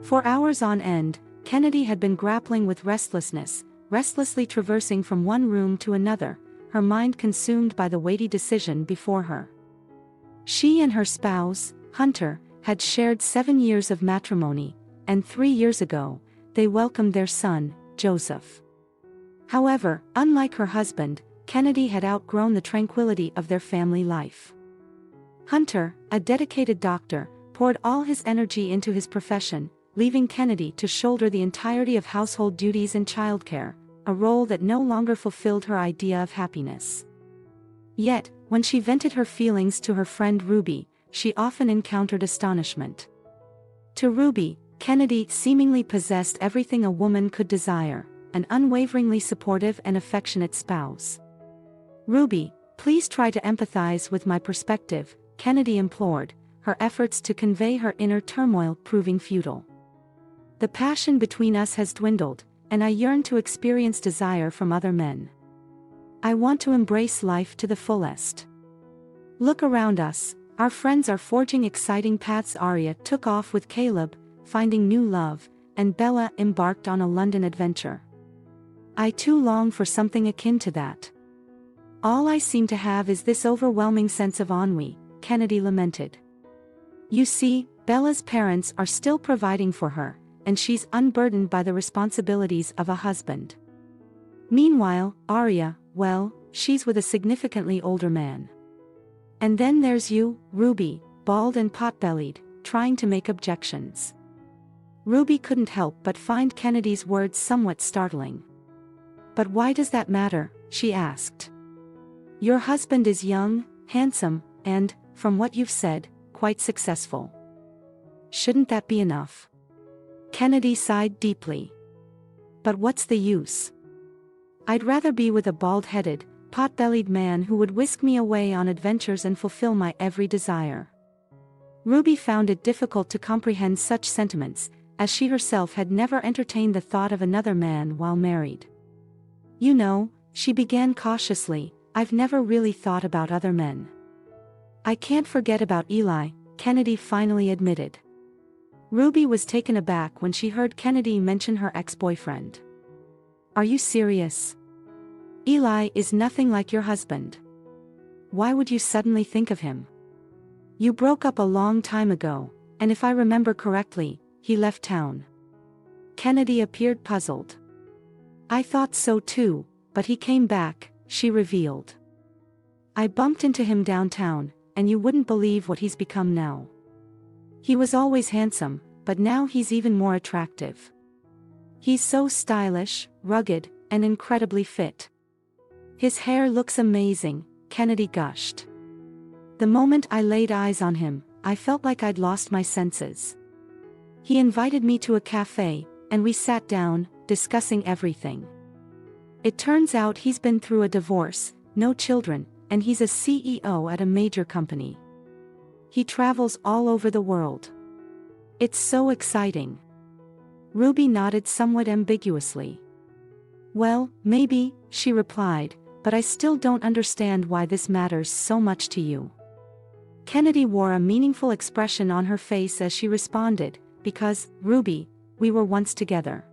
For hours on end, Kennedy had been grappling with restlessly traversing from one room to another, her mind consumed by the weighty decision before her. She and her spouse, Hunter, had shared 7 years of matrimony, and 3 years ago, they welcomed their son, Joseph. However, unlike her husband, Kennedy had outgrown the tranquility of their family life. Hunter, a dedicated doctor, poured all his energy into his profession, leaving Kennedy to shoulder the entirety of household duties and childcare, a role that no longer fulfilled her idea of happiness. Yet, when she vented her feelings to her friend Ruby, she often encountered astonishment. To Ruby, Kennedy seemingly possessed everything a woman could desire: an unwaveringly supportive and affectionate spouse. "Ruby, please try to empathize with my perspective," Kennedy implored, her efforts to convey her inner turmoil proving futile. "The passion between us has dwindled, and I yearn to experience desire from other men. I want to embrace life to the fullest. Look around us, our friends are forging exciting paths. Arya took off with Caleb, finding new love, and Bella embarked on a London adventure. I too long for something akin to that. All I seem to have is this overwhelming sense of ennui," Kennedy lamented. "You see, Bella's parents are still providing for her, and she's unburdened by the responsibilities of a husband. Meanwhile, Arya, well, she's with a significantly older man. And then there's you, Ruby, bald and pot-bellied, trying to make objections." Ruby couldn't help but find Kennedy's words somewhat startling. "But why does that matter?" she asked. "Your husband is young, handsome, and, from what you've said, quite successful. Shouldn't that be enough?" Kennedy sighed deeply. "But what's the use? I'd rather be with a bald-headed, pot-bellied man who would whisk me away on adventures and fulfill my every desire." Ruby found it difficult to comprehend such sentiments, as she herself had never entertained the thought of another man while married. "You know," she began cautiously, "I've never really thought about other men." "I can't forget about Eli," Kennedy finally admitted. Ruby was taken aback when she heard Kennedy mention her ex-boyfriend. "Are you serious? Eli is nothing like your husband. Why would you suddenly think of him? You broke up a long time ago, and if I remember correctly, he left town." Kennedy appeared puzzled. "I thought so too, but he came back," she revealed. "I bumped into him downtown, and you wouldn't believe what he's become now. He was always handsome, but now he's even more attractive. He's so stylish, rugged, and incredibly fit. His hair looks amazing," Kennedy gushed. "The moment I laid eyes on him, I felt like I'd lost my senses. He invited me to a cafe, and we sat down, discussing everything. It turns out he's been through a divorce, no children, and he's a CEO at a major company. He travels all over the world. It's so exciting." Ruby nodded somewhat ambiguously. "Well, maybe," she replied, "but I still don't understand why this matters so much to you." Kennedy wore a meaningful expression on her face as she responded, "Because, Ruby, we were once together.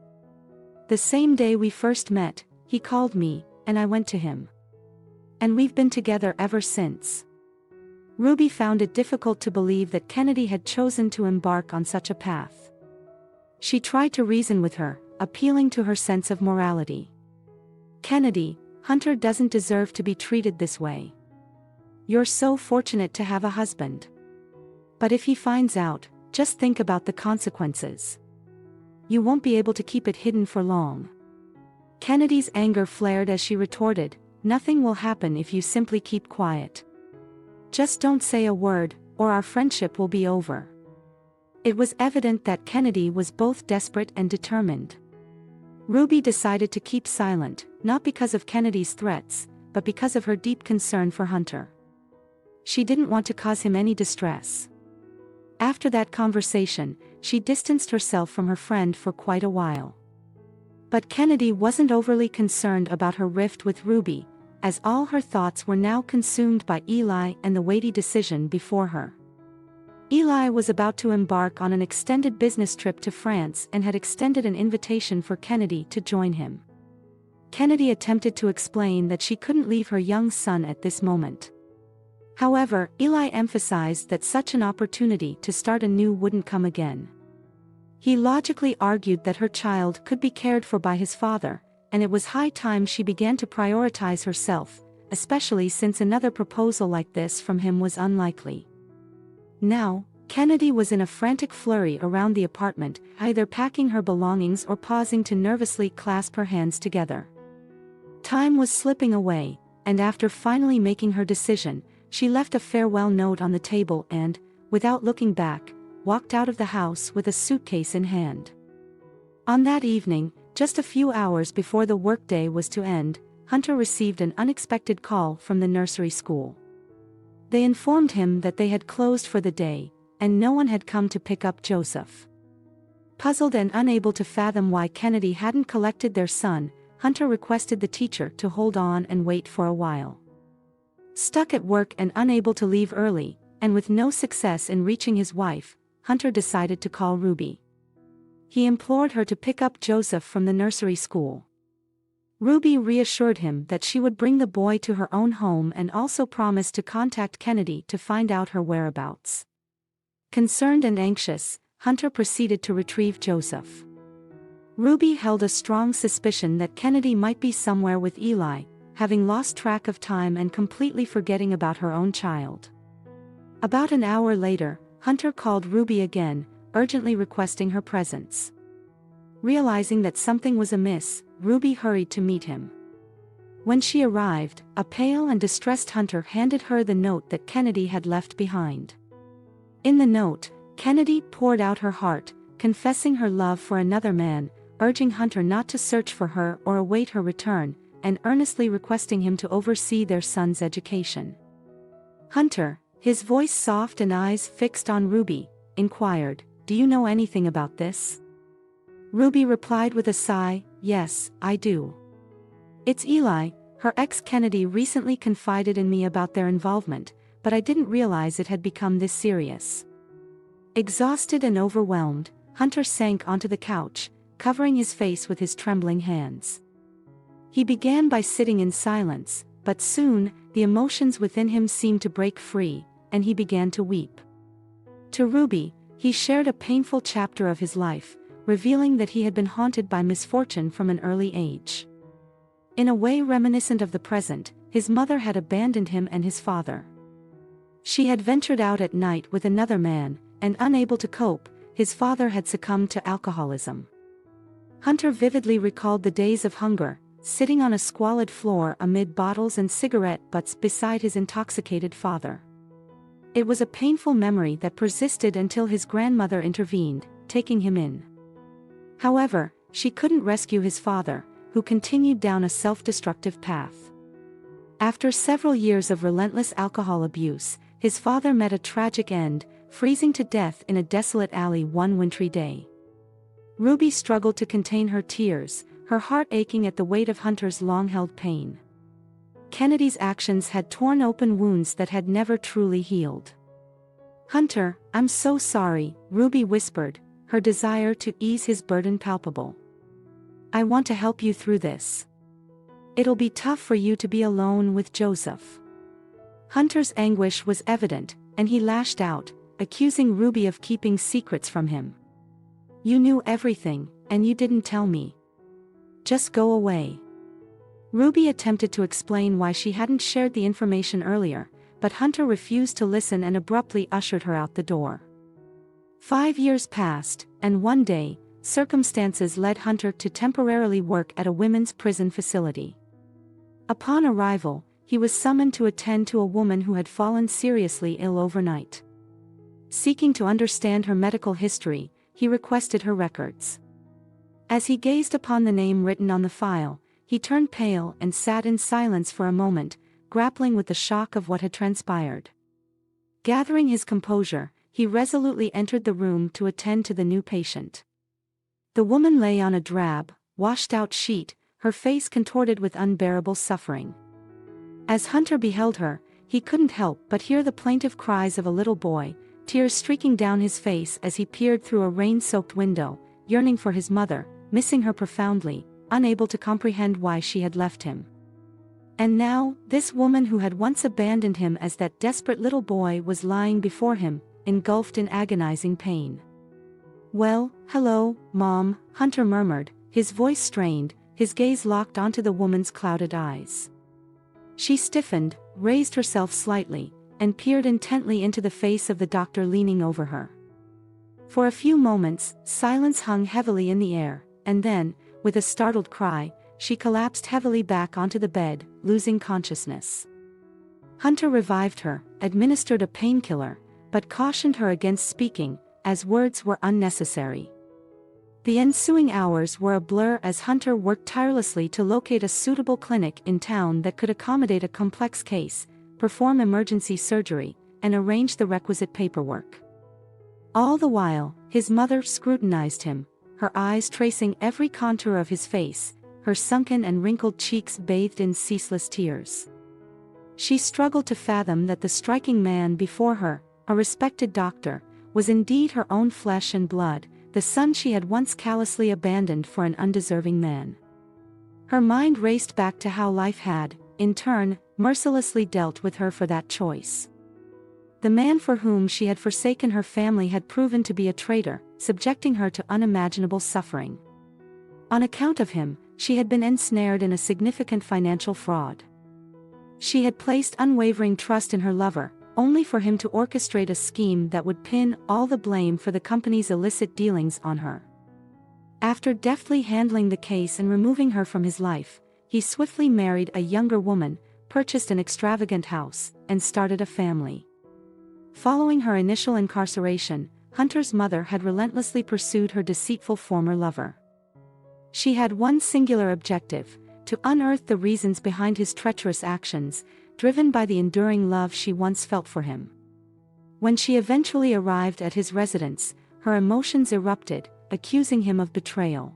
The same day we first met, he called me, and I went to him. And we've been together ever since." Ruby found it difficult to believe that Kennedy had chosen to embark on such a path. She tried to reason with her, appealing to her sense of morality. "Kennedy, Hunter doesn't deserve to be treated this way. You're so fortunate to have a husband. But if he finds out, just think about the consequences. You won't be able to keep it hidden for long." Kennedy's anger flared as she retorted, "Nothing will happen if you simply keep quiet. Just don't say a word, or our friendship will be over." It was evident that Kennedy was both desperate and determined. Ruby decided to keep silent, not because of Kennedy's threats, but because of her deep concern for Hunter. She didn't want to cause him any distress. After that conversation, she distanced herself from her friend for quite a while. But Kennedy wasn't overly concerned about her rift with Ruby, as all her thoughts were now consumed by Eli and the weighty decision before her. Eli was about to embark on an extended business trip to France and had extended an invitation for Kennedy to join him. Kennedy attempted to explain that she couldn't leave her young son at this moment. However, Eli emphasized that such an opportunity to start anew wouldn't come again. He logically argued that her child could be cared for by his father, and it was high time she began to prioritize herself, especially since another proposal like this from him was unlikely. Now, Kennedy was in a frantic flurry around the apartment, either packing her belongings or pausing to nervously clasp her hands together. Time was slipping away, and after finally making her decision, she left a farewell note on the table and, without looking back, walked out of the house with a suitcase in hand. On that evening, just a few hours before the workday was to end, Hunter received an unexpected call from the nursery school. They informed him that they had closed for the day, and no one had come to pick up Joseph. Puzzled and unable to fathom why Kennedy hadn't collected their son, Hunter requested the teacher to hold on and wait for a while. Stuck at work and unable to leave early, and with no success in reaching his wife, Hunter decided to call Ruby. He implored her to pick up Joseph from the nursery school. Ruby reassured him that she would bring the boy to her own home and also promised to contact Kennedy to find out her whereabouts. Concerned and anxious, Hunter proceeded to retrieve Joseph. Ruby held a strong suspicion that Kennedy might be somewhere with Eli, having lost track of time and completely forgetting about her own child. About an hour later, Hunter called Ruby again, urgently requesting her presence. Realizing that something was amiss, Ruby hurried to meet him. When she arrived, a pale and distressed Hunter handed her the note that Kennedy had left behind. In the note, Kennedy poured out her heart, confessing her love for another man, urging Hunter not to search for her or await her return, and earnestly requesting him to oversee their son's education. Hunter, his voice soft and eyes fixed on Ruby, inquired, "Do you know anything about this?" Ruby replied with a sigh, "Yes, I do. It's Eli, her ex-Kennedy recently confided in me about their involvement, but I didn't realize it had become this serious." Exhausted and overwhelmed, Hunter sank onto the couch, covering his face with his trembling hands. He began by sitting in silence, but soon, the emotions within him seemed to break free, and he began to weep. To Ruby, he shared a painful chapter of his life, revealing that he had been haunted by misfortune from an early age. In a way reminiscent of the present, his mother had abandoned him and his father. She had ventured out at night with another man, and unable to cope, his father had succumbed to alcoholism. Hunter vividly recalled the days of hunger, sitting on a squalid floor amid bottles and cigarette butts beside his intoxicated father. It was a painful memory that persisted until his grandmother intervened, taking him in. However, she couldn't rescue his father, who continued down a self-destructive path. After several years of relentless alcohol abuse, his father met a tragic end, freezing to death in a desolate alley one wintry day. Ruby struggled to contain her tears, her heart aching at the weight of Hunter's long-held pain. Kennedy's actions had torn open wounds that had never truly healed. "Hunter, I'm so sorry," Ruby whispered, her desire to ease his burden palpable. "I want to help you through this. It'll be tough for you to be alone with Joseph." Hunter's anguish was evident, and he lashed out, accusing Ruby of keeping secrets from him. "You knew everything, and you didn't tell me. Just go away." Ruby attempted to explain why she hadn't shared the information earlier, but Hunter refused to listen and abruptly ushered her out the door. 5 years passed, and one day, circumstances led Hunter to temporarily work at a women's prison facility. Upon arrival, he was summoned to attend to a woman who had fallen seriously ill overnight. Seeking to understand her medical history, he requested her records. As he gazed upon the name written on the file, he turned pale and sat in silence for a moment, grappling with the shock of what had transpired. Gathering his composure, he resolutely entered the room to attend to the new patient. The woman lay on a drab, washed-out sheet, her face contorted with unbearable suffering. As Hunter beheld her, he couldn't help but hear the plaintive cries of a little boy, tears streaking down his face as he peered through a rain-soaked window, yearning for his mother, missing her profoundly, unable to comprehend why she had left him. And now, this woman who had once abandoned him as that desperate little boy was lying before him, engulfed in agonizing pain. "Well, hello, Mom," Hunter murmured, his voice strained, his gaze locked onto the woman's clouded eyes. She stiffened, raised herself slightly, and peered intently into the face of the doctor leaning over her. For a few moments, silence hung heavily in the air, and then, with a startled cry, she collapsed heavily back onto the bed, losing consciousness. Hunter revived her, administered a painkiller, but cautioned her against speaking, as words were unnecessary. The ensuing hours were a blur as Hunter worked tirelessly to locate a suitable clinic in town that could accommodate a complex case, perform emergency surgery, and arrange the requisite paperwork. All the while, his mother scrutinized him, her eyes tracing every contour of his face, her sunken and wrinkled cheeks bathed in ceaseless tears. She struggled to fathom that the striking man before her, a respected doctor, was indeed her own flesh and blood, the son she had once callously abandoned for an undeserving man. Her mind raced back to how life had, in turn, mercilessly dealt with her for that choice. The man for whom she had forsaken her family had proven to be a traitor, subjecting her to unimaginable suffering. On account of him, she had been ensnared in a significant financial fraud. She had placed unwavering trust in her lover, only for him to orchestrate a scheme that would pin all the blame for the company's illicit dealings on her. After deftly handling the case and removing her from his life, he swiftly married a younger woman, purchased an extravagant house, and started a family. Following her initial incarceration, Hunter's mother had relentlessly pursued her deceitful former lover. She had one singular objective: to unearth the reasons behind his treacherous actions, driven by the enduring love she once felt for him. When she eventually arrived at his residence, her emotions erupted, accusing him of betrayal.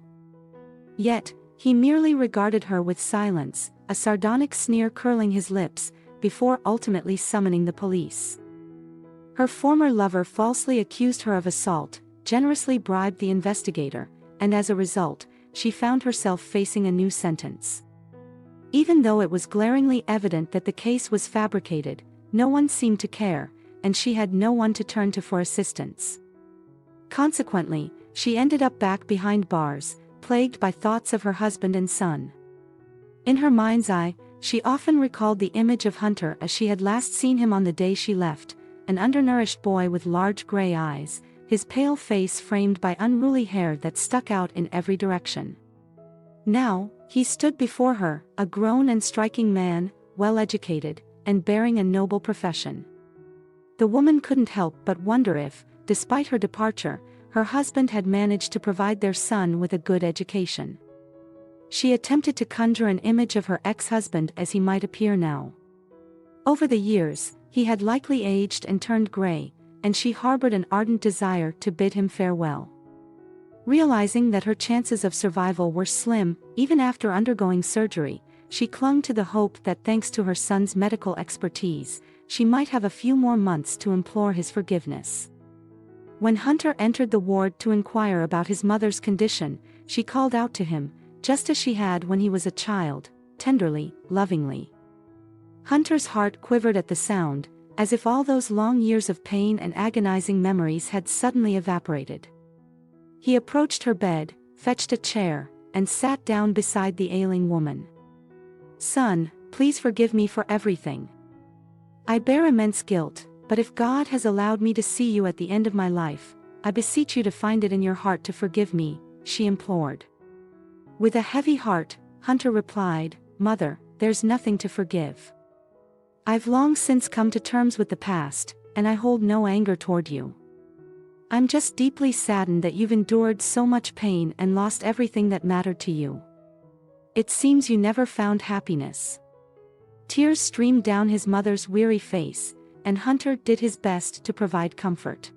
Yet, he merely regarded her with silence, a sardonic sneer curling his lips, before ultimately summoning the police. Her former lover falsely accused her of assault, generously bribed the investigator, and as a result, she found herself facing a new sentence. Even though it was glaringly evident that the case was fabricated, no one seemed to care, and she had no one to turn to for assistance. Consequently, she ended up back behind bars, plagued by thoughts of her husband and son. In her mind's eye, she often recalled the image of Hunter as she had last seen him on the day she left, an undernourished boy with large gray eyes, his pale face framed by unruly hair that stuck out in every direction. Now, he stood before her, a grown and striking man, well-educated, and bearing a noble profession. The woman couldn't help but wonder if, despite her departure, her husband had managed to provide their son with a good education. She attempted to conjure an image of her ex-husband as he might appear now. Over the years, he had likely aged and turned gray, and she harbored an ardent desire to bid him farewell. Realizing that her chances of survival were slim, even after undergoing surgery, she clung to the hope that thanks to her son's medical expertise, she might have a few more months to implore his forgiveness. When Hunter entered the ward to inquire about his mother's condition, she called out to him, just as she had when he was a child, tenderly, lovingly. Hunter's heart quivered at the sound, as if all those long years of pain and agonizing memories had suddenly evaporated. He approached her bed, fetched a chair, and sat down beside the ailing woman. "Son, please forgive me for everything. I bear immense guilt, but if God has allowed me to see you at the end of my life, I beseech you to find it in your heart to forgive me," she implored. With a heavy heart, Hunter replied, "Mother, there's nothing to forgive. I've long since come to terms with the past, and I hold no anger toward you. I'm just deeply saddened that you've endured so much pain and lost everything that mattered to you. It seems you never found happiness." Tears streamed down his mother's weary face, and Hunter did his best to provide comfort.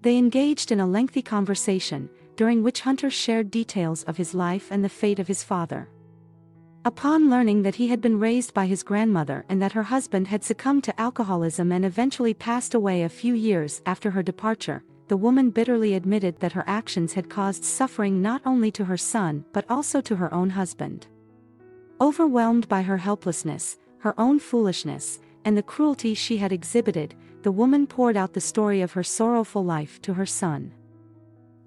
They engaged in a lengthy conversation, during which Hunter shared details of his life and the fate of his father. Upon learning that he had been raised by his grandmother and that her husband had succumbed to alcoholism and eventually passed away a few years after her departure, the woman bitterly admitted that her actions had caused suffering not only to her son but also to her own husband. Overwhelmed by her helplessness, her own foolishness, and the cruelty she had exhibited, the woman poured out the story of her sorrowful life to her son.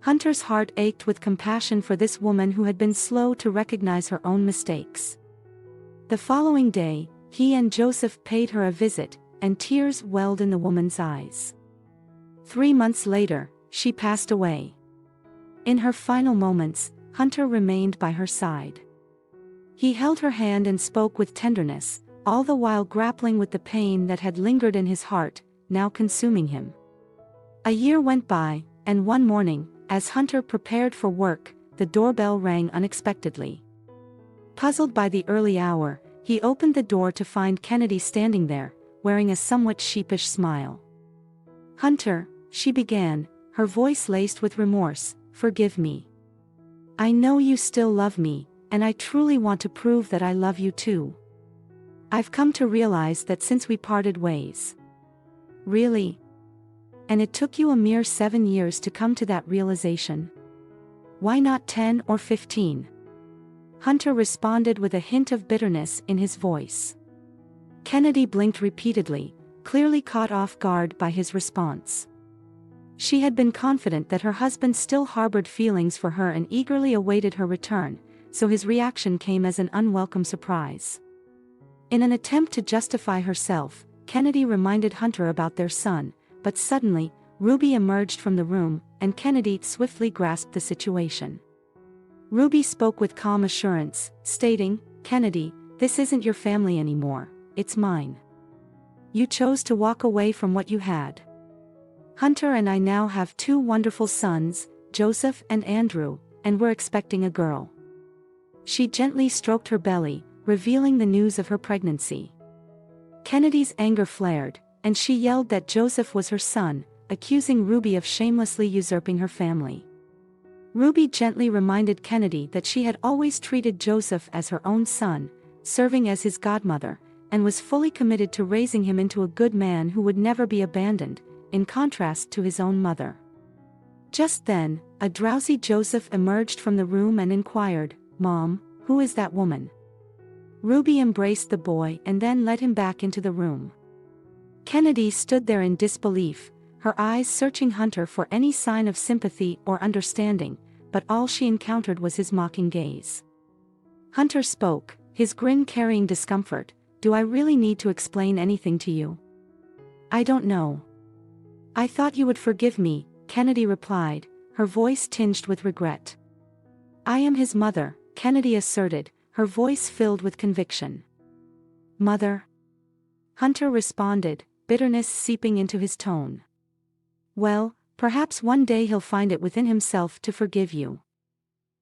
Hunter's heart ached with compassion for this woman who had been slow to recognize her own mistakes. The following day, he and Joseph paid her a visit, and tears welled in the woman's eyes. 3 months later, she passed away. In her final moments, Hunter remained by her side. He held her hand and spoke with tenderness, all the while grappling with the pain that had lingered in his heart, now consuming him. A year went by, and one morning, as Hunter prepared for work, the doorbell rang unexpectedly. Puzzled by the early hour, he opened the door to find Kennedy standing there, wearing a somewhat sheepish smile. "Hunter," she began, her voice laced with remorse, "forgive me. I know you still love me, and I truly want to prove that I love you too. I've come to realize that since we parted ways." "Really? And it took you a mere 7 years to come to that realization? Why not 10 or 15? Hunter responded with a hint of bitterness in his voice. Kennedy blinked repeatedly, clearly caught off guard by his response. She had been confident that her husband still harbored feelings for her and eagerly awaited her return, so his reaction came as an unwelcome surprise. In an attempt to justify herself, Kennedy reminded Hunter about their son, but suddenly, Ruby emerged from the room, and Kennedy swiftly grasped the situation. Ruby spoke with calm assurance, stating, "Kennedy, this isn't your family anymore, it's mine. You chose to walk away from what you had. Hunter and I now have 2 wonderful sons, Joseph and Andrew, and we're expecting a girl." She gently stroked her belly, revealing the news of her pregnancy. Kennedy's anger flared, and she yelled that Joseph was her son, accusing Ruby of shamelessly usurping her family. Ruby gently reminded Kennedy that she had always treated Joseph as her own son, serving as his godmother, and was fully committed to raising him into a good man who would never be abandoned, in contrast to his own mother. Just then, a drowsy Joseph emerged from the room and inquired, "Mom, who is that woman?" Ruby embraced the boy and then led him back into the room. Kennedy stood there in disbelief, her eyes searching Hunter for any sign of sympathy or understanding, but all she encountered was his mocking gaze. Hunter spoke, his grin carrying discomfort. "Do I really need to explain anything to you?" "I don't know. I thought you would forgive me," Kennedy replied, her voice tinged with regret. "I am his mother," Kennedy asserted, her voice filled with conviction. "Mother?" Hunter responded, bitterness seeping into his tone. "Well, perhaps one day he'll find it within himself to forgive you.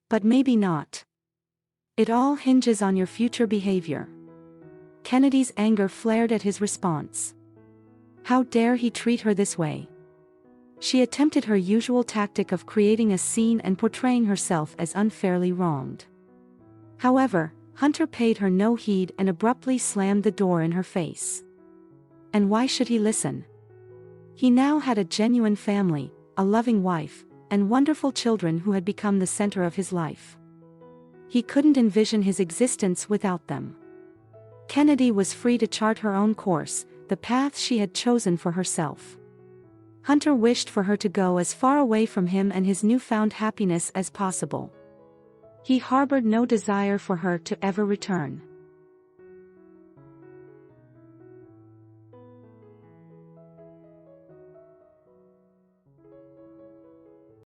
But maybe not. It all hinges on your future behavior." Kennedy's anger flared at his response. How dare he treat her this way? She attempted her usual tactic of creating a scene and portraying herself as unfairly wronged. However, Hunter paid her no heed and abruptly slammed the door in her face. And why should he listen? He now had a genuine family, a loving wife, and wonderful children who had become the center of his life. He couldn't envision his existence without them. Kennedy was free to chart her own course, the path she had chosen for herself. Hunter wished for her to go as far away from him and his newfound happiness as possible. He harbored no desire for her to ever return.